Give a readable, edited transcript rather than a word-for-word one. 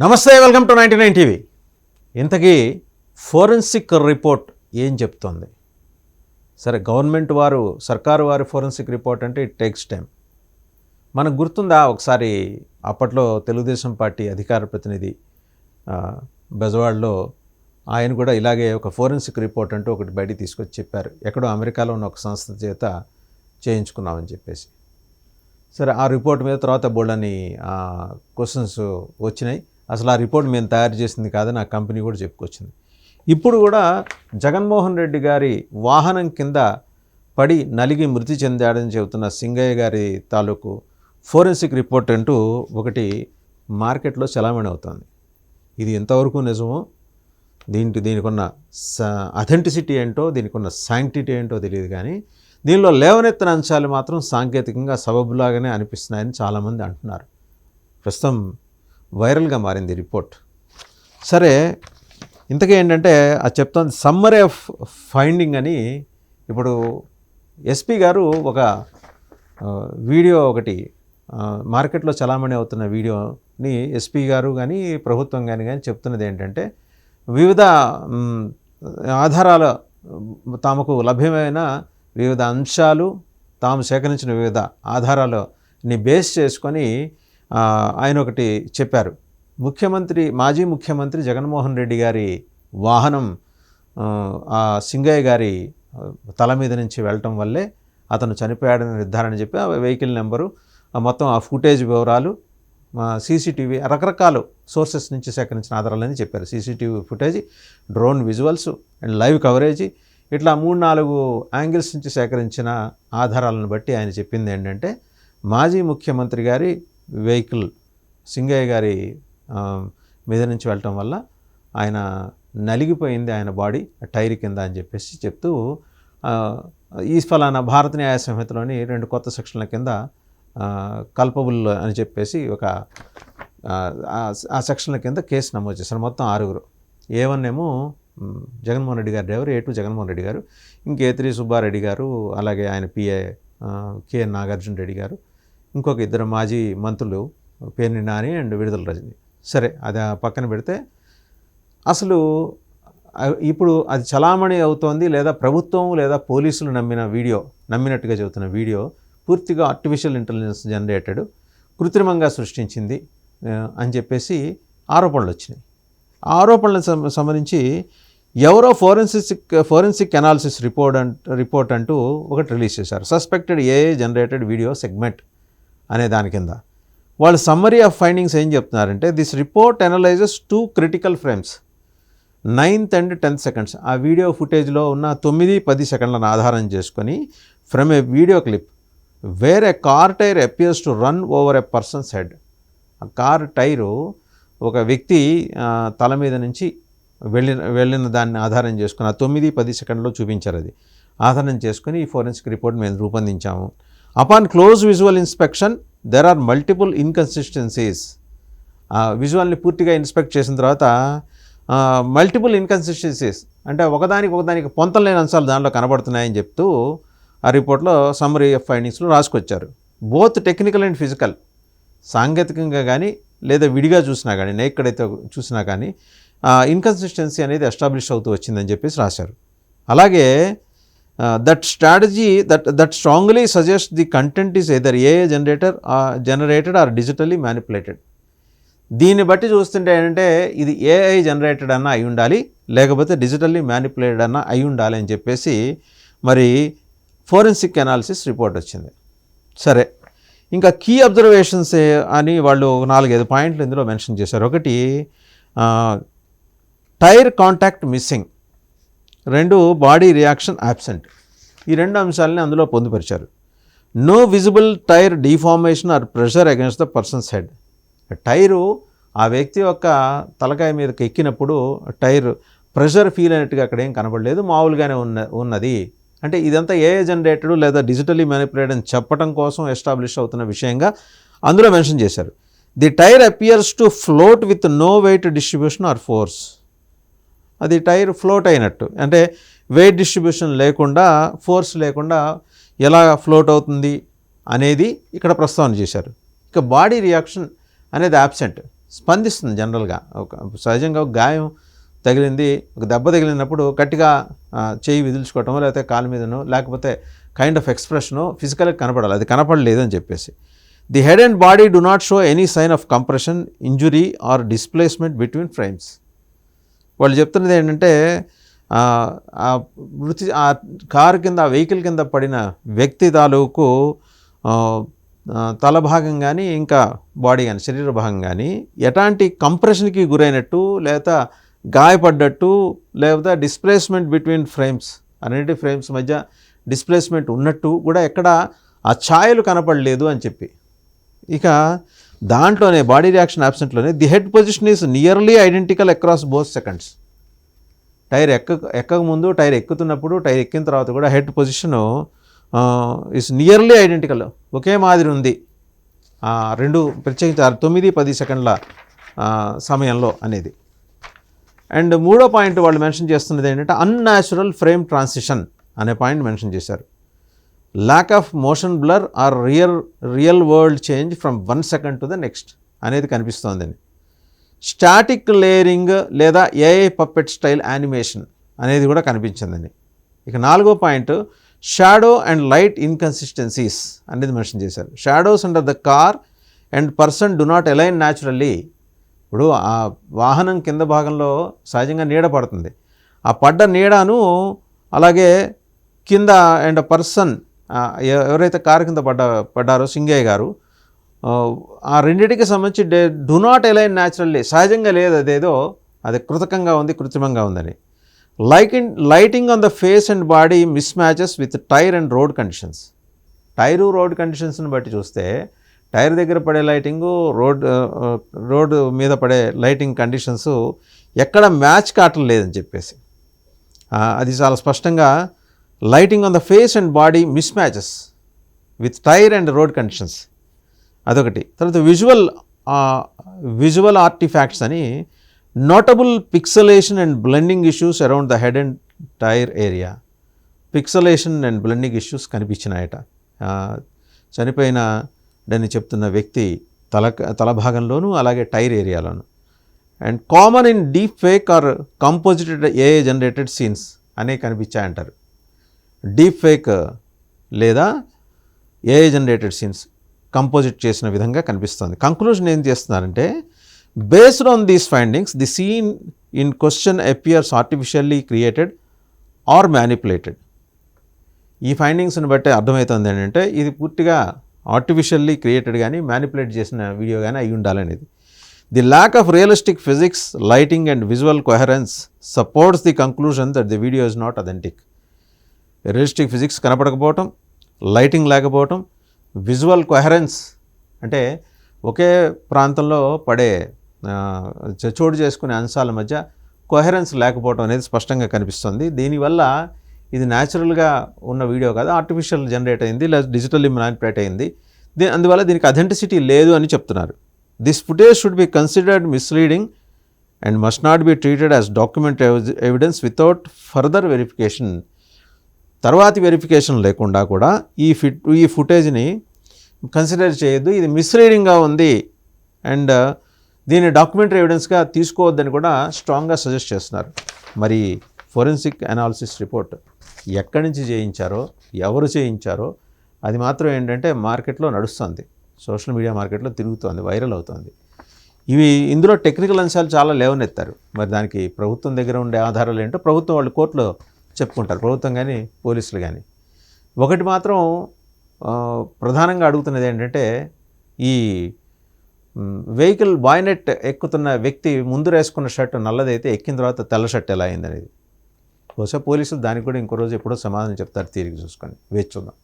నమస్తే, welcome to 99 TV. ఇంతకీ forensic report ఏం చెప్తోంది? సరే, సర్కారు వారి ఫోరెన్సిక్ రిపోర్ట్ అంటే ఇట్ టేక్స్ టైం. మనకు గుర్తుందా, ఒకసారి అప్పట్లో తెలుగుదేశం పార్టీ అధికార ప్రతినిధి బెజవాడలో ఆయన కూడా ఇలాగే ఒక ఫోరెన్సిక్ రిపోర్ట్ అంటూ ఒకటి బయటికి తీసుకొచ్చి చెప్పారు. ఎక్కడో అమెరికాలో ఉన్న ఒక సంస్థ చేత చేయించుకున్నామని చెప్పేసి. సరే, ఆ రిపోర్ట్ మీద తర్వాత బోల్డని క్వశ్చన్స్ వచ్చినాయి. అసలు ఆ రిపోర్ట్ మేము తయారు చేసింది కాదని ఆ కంపెనీ కూడా చెప్పుకొచ్చింది. ఇప్పుడు కూడా జగన్మోహన్ రెడ్డి గారి వాహనం కింద పడి నలిగి మృతి చెందాడని చెబుతున్న సింగయ్య గారి తాలూకు ఫోరెన్సిక్ రిపోర్ట్ అంటూ ఒకటి మార్కెట్లో చలామణి అవుతుంది. ఇది ఎంతవరకు నిజమో, దీనికి ఉన్న అథెంటిసిటీ ఏంటో, దీనికి ఉన్న శాంక్టిటీ ఏంటో తెలియదు. కానీ దీనిలో లేవనెత్తిన అంశాలు మాత్రం సాంకేతికంగా సబబులాగానే అనిపిస్తున్నాయని చాలామంది అంటున్నారు. ప్రస్తుతం వైరల్గా మారింది రిపోర్ట్. సరే, ఇంతకీ ఏంటంటే అది చెప్తోంది సమ్మరీ ఆఫ్ ఫైండింగ్ అని. ఇప్పుడు ఎస్పీ గారు ఒక వీడియో ఒకటి మార్కెట్లో చలామణి అవుతున్న వీడియోని ఎస్పీ గారు కానీ ప్రభుత్వం కానీ చెప్తున్నది ఏంటంటే, వివిధ ఆధారాల తమకు లభ్యమైన వివిధ అంశాలు, తాము సేకరించిన వివిధ ఆధారాలని బేస్ చేసుకొని ఆయన ఒకటి చెప్పారు. మాజీ ముఖ్యమంత్రి జగన్మోహన్ రెడ్డి గారి వాహనం ఆ సింగయ్య గారి తల మీద నుంచి వెళ్ళటం వల్లే అతను చనిపోయాడని నిర్ధారణ చెప్పి ఆ వెహికల్ నెంబరు, మొత్తం ఆ ఫుటేజ్ వివరాలు, సీసీటీవీ, రకరకాల సోర్సెస్ నుంచి సేకరించిన ఆధారాలని చెప్పారు. CCTV footage, drone visuals and live coverage, ఇట్లా 3-4 యాంగిల్స్ నుంచి సేకరించిన ఆధారాలను బట్టి ఆయన చెప్పింది ఏంటంటే, మాజీ ముఖ్యమంత్రి గారి వెహికల్ సింగయ్య గారి మీద నుంచి వెళ్ళటం వల్ల ఆయన నలిగిపోయింది, ఆయన బాడీ టైర్ కింద అని చెప్పేసి చెప్తూ ఈ ఫలానా భారత న్యాయ సంహితలోని 2 కొత్త సెక్షన్ల కింద కల్పబుల్ అని చెప్పేసి ఒక ఆ సెక్షన్ల కింద కేసు నమోదు చేశారు. మొత్తం 6. A1 ఏమో జగన్మోహన్ రెడ్డి గారు డ్రైవర్, A2 జగన్మోహన్ రెడ్డి గారు, ఇంక A3 సుబ్బారెడ్డి గారు, అలాగే ఆయన PA KN నాగార్జున రెడ్డి గారు, ఇంకొక 2 మాజీ మంత్రులు పేర్ని నాని అండ్ విడుదల రజని. సరే, అది పక్కన పెడితే అసలు ఇప్పుడు అది చలామణి అవుతోంది, లేదా ప్రభుత్వం లేదా పోలీసులు నమ్మినట్టుగా చెబుతున్న వీడియో పూర్తిగా ఆర్టిఫిషియల్ ఇంటెలిజెన్స్ జనరేటెడ్, కృత్రిమంగా సృష్టించింది అని చెప్పేసి ఆరోపణలు వచ్చినాయి. ఆ ఆరోపణలకు సంబంధించి ఎవరో ఫోరెన్సిక్ అనాలిసిస్ రిపోర్ట్ అంటూ ఒకటి రిలీజ్ చేశారు. Suspected AI generated video segment అనే దాని కింద వాళ్ళు సమ్మరీ ఆఫ్ ఫైండింగ్స్ ఏం చెప్తున్నారంటే, this report analyzes 2 critical frames, 9th and 10th seconds. ఆ వీడియో ఫుటేజ్లో ఉన్న 9-10 సెకండ్లను ఆధారం చేసుకొని from a video clip where a car tire appears to run over a person's head. ఆ కార్ టైరు ఒక వ్యక్తి తల మీద నుంచి వెళ్ళిన దాన్ని ఆధారం చేసుకుని ఆ 9-10 సెకండ్లో చూపించారు. అది ఆధారం చేసుకుని ఈ ఫోరెన్సిక్ రిపోర్ట్ మేము రూపొందించాము. Upon close visual inspection there are multiple inconsistencies. ఆ విజువల్ని పూర్తిగా ఇన్స్పెక్ట్ చేసిన తర్వాత మల్టిపుల్ ఇన్కన్సిస్టెన్సీస్ అంటే ఒకదానికి పొంతం లేని అంశాలు దాంట్లో కనబడుతున్నాయని చెప్తూ ఆ రిపోర్ట్లో సమ్మరీ ఆఫ్ ఫైండింగ్స్లో రాసుకొచ్చారు. బోత్ టెక్నికల్ అండ్ ఫిజికల్, సాంకేతికంగా కానీ లేదా విడిగా చూసినా కానీ, ఎక్కడైతే చూసినా కానీ ఇన్కన్సిస్టెన్సీ అనేది ఎస్టాబ్లిష్ అవుతూ వచ్చిందని చెప్పేసి రాశారు. అలాగే that strategy that strongly suggest the content is either AI generated or digitally manipulated. దీన్ని బట్టి చూస్తుంటే ఏంటంటే, ఇది AI జనరేటెడ్ అన్న అయి ఉండాలి, లేకపోతే డిజిటల్లీ మ్యానిపులేటెడ్ అన్న అయి ఉండాలి అని చెప్పేసి మరి ఫోరెన్సిక్ అనాలిసిస్ రిపోర్ట్ వచ్చింది. సరే, ఇంకా కీ అబ్జర్వేషన్స్ అని వాళ్ళు 4-5 పాయింట్లు ఇందులో మెన్షన్ చేశారు. ఒకటి, tire contact missing, 2 body reaction absent. ఈ 2 అంశాలని అందులో పొందుపరిచారు. No visible tire deformation or pressure against the person's head. Tire ఆ వ్యక్తి యొక్క తలకాయ మీదకి ఎక్కినప్పుడు టైర్ ప్రెషర్ ఫీల్ అయినట్టుగా అక్కడ ఏం కనబడలేదు, మామూలుగానే ఉన్నది. అంటే ఇదంతా AI జనరేటెడ్ లేదా డిజిటల్లీ మ్యానిపులేటెడ్ అని చెప్పడం కోసం ఎస్టాబ్లిష్ అవుతున్న విషయంగా అందులో మెన్షన్ చేశారు. The tire appears to float with no weight distribution or force. అది టైర్ ఫ్లోట్ అయినట్టు, అంటే వెయిట్ డిస్ట్రిబ్యూషన్ లేకుండా, ఫోర్స్ లేకుండా ఎలా ఫ్లోట్ అవుతుంది అనేది ఇక్కడ ప్రస్తావన చేశారు. ఇక బాడీ రియాక్షన్ అనేది యాబ్సెంట్. స్పందిస్తుంది జనరల్గా. సహజంగా ఒక గాయం తగిలింది, ఒక దెబ్బ తగిలినప్పుడు గట్టిగా చేయి విదిల్చుకోవటమో లేకపోతే కాలు మీదనో లేకపోతే కైండ్ ఆఫ్ ఎక్స్ప్రెషనో ఫిజికల్గా కనపడాలి. అది కనపడలేదు అని చెప్పేసి. The head and body do not show any sign of compression, injury or displacement between frames. వాళ్ళు చెప్తున్నది ఏంటంటే ఆ కారు కింద, ఆ వెహికల్ కింద పడిన వ్యక్తి తాలూకు తల భాగం కానీ ఇంకా బాడీ కానీ శరీర భాగం కానీ ఎలాంటి కంప్రెషన్కి గురైనట్టు లేదా గాయపడ్డట్టు లేకపోతే డిస్ప్లేస్మెంట్ బిట్వీన్ ఫ్రేమ్స్, అన్నిటి ఫ్రేమ్స్ మధ్య డిస్ప్లేస్మెంట్ ఉన్నట్టు కూడా ఎక్కడ ఆ ఛాయలు కనపడలేదు అని చెప్పి. ఇక దాంట్లోనే బాడీ రియాక్షన్ యాబ్సెంట్లోనే the head position is nearly identical across both seconds. Tyre ఎక్కక ముందు, టైర్ ఎక్కుతున్నప్పుడు, టైర్ ఎక్కిన తర్వాత కూడా head position is nearly identical, ఒకే మాదిరి ఉంది రెండు, ప్రత్యేకించి 9-10 సెకండ్ల సమయంలో అనేది. అండ్ మూడో పాయింట్ వాళ్ళు మెన్షన్ చేస్తున్నది ఏంటంటే అన్యాచురల్ ఫ్రేమ్ ట్రాన్సిషన్ అనే పాయింట్ మెన్షన్ చేశారు. Lack of motion blur or real world change from 1 second to the next అనేది కనిపిస్తోందని. స్టాటిక్ లేయరింగ్ లేదా ఏఐ పప్పెట్ స్టైల్ యానిమేషన్ అనేది కూడా కనిపించిందని. ఇక నాలుగో point shadow and light inconsistencies అనేది మెన్షన్ చేశారు. Shadows under the car and person do not align naturally. ఇప్పుడు ఆ వాహనం కింద భాగంలో సహజంగా నీడ పడుతుంది, ఆ పడ్డ నీడను అలాగే కింద అండ్ పర్సన్ ఎవరైతే కారు కింద పడ్డారో సింగయ్య గారు, ఆ రెండింటికి సంబంధించి డు నాట్ అలైన్ న్యాచురల్లీ, సహజంగా లేదు, అదేదో అది కృతకంగా ఉంది, కృత్రిమంగా ఉందని. Lighting on the face and body mismatches with tyre and road conditions. Tyre road కండిషన్స్ని బట్టి చూస్తే టైర్ దగ్గర పడే లైటింగు, రోడ్ మీద పడే లైటింగ్ కండిషన్స్ ఎక్కడ మ్యాచ్ కావటం లేదని చెప్పేసి అది చాలా స్పష్టంగా lighting on the face and body mismatches with tyre and road conditions అదొకటి. తర్వాత విజువల్ ఆర్టిఫాక్ట్స్ అని notable pixelation and blending issues around the head and tyre area. Pixelation and blending issues కనిపించినాయట చనిపోయినని చెప్తున్న వ్యక్తి తల భాగంలోనూ అలాగే టైర్ ఏరియాలోను. And common in deepfake or composited AI generated scenes అనే కనిపించాయంటారు. డీప్ ఫేక్ లేదా ఏఐ జనరేటెడ్ సీన్స్ కంపోజిట్ చేసిన విధంగా కనిపిస్తుంది. కంక్లూజన్ ఏం చేస్తున్నారంటే based on these findings the scene in question appears artificially created or manipulated. ఈ ఫైండింగ్స్ని బట్టి అర్థమవుతుంది ఏంటంటే ఇది పూర్తిగా ఆర్టిఫిషియల్లీ క్రియేటెడ్ కానీ మ్యానిపులేట్ చేసిన వీడియో కానీ అయి ఉండాలనేది. The lack of realistic physics, lighting and visual coherence supports the conclusion that the video is not authentic. Realistic physics కనపడకపోవటం, లైటింగ్ లేకపోవటం, విజువల్ కొహరెన్స్ అంటే ఒకే ప్రాంతంలో పడే చోటు చేసుకునే అంశాల మధ్య కొహరెన్స్ లేకపోవడం అనేది స్పష్టంగా కనిపిస్తుంది. దీనివల్ల ఇది న్యాచురల్గా ఉన్న వీడియో కాదు, ఆర్టిఫిషియల్ జనరేట్ అయింది లేదా డిజిటల్లీ మ్యానిపులేట్ అయింది, అందువల్ల దీనికి అథెంటిసిటీ లేదు అని చెప్తున్నారు. This footage should be considered misleading and must not be treated as document evidence without further verification. తర్వాతి వెరిఫికేషన్ లేకుండా కూడా ఈ ఫుటేజ్ని కన్సిడర్ చేయొద్దు, ఇది మిస్లీడింగ్గా ఉంది అండ్ దీన్ని డాక్యుమెంటరీ ఎవిడెన్స్గా తీసుకోవద్దని కూడా స్ట్రాంగ్గా సజెస్ట్ చేస్తున్నారు. మరి ఫోరెన్సిక్ అనాలిసిస్ రిపోర్ట్ ఎక్కడి నుంచి చేయించారో, ఎవరు చేయించారో అది మాత్రం ఏంటంటే మార్కెట్లో నడుస్తుంది, సోషల్ మీడియా మార్కెట్లో తిరుగుతోంది, వైరల్ అవుతుంది. ఇందులో టెక్నికల్ అంశాలు చాలా లేవనెత్తారు. మరి దానికి ప్రభుత్వం దగ్గర ఉండే ఆధారాలు ఏంటో ప్రభుత్వం వాళ్ళు కోర్టులో చెప్పుకుంటారు, ప్రభుత్వం కానీ పోలీసులు కానీ. ఒకటి మాత్రం ప్రధానంగా అడుగుతున్నది ఏంటంటే ఈ వెహికల్ బాయ్నెట్ ఎక్కుతున్న వ్యక్తి ముందు వేసుకున్న షర్ట్ నల్లదైతే ఎక్కిన తర్వాత తెల్ల షర్ట్ ఎలా అయిందనేది. బహుశా పోలీసులు దానికి కూడా ఇంకో రోజు ఎప్పుడో సమాధానం చెప్తారు, తీరిక చూసుకొని వేచి చూద్దాం.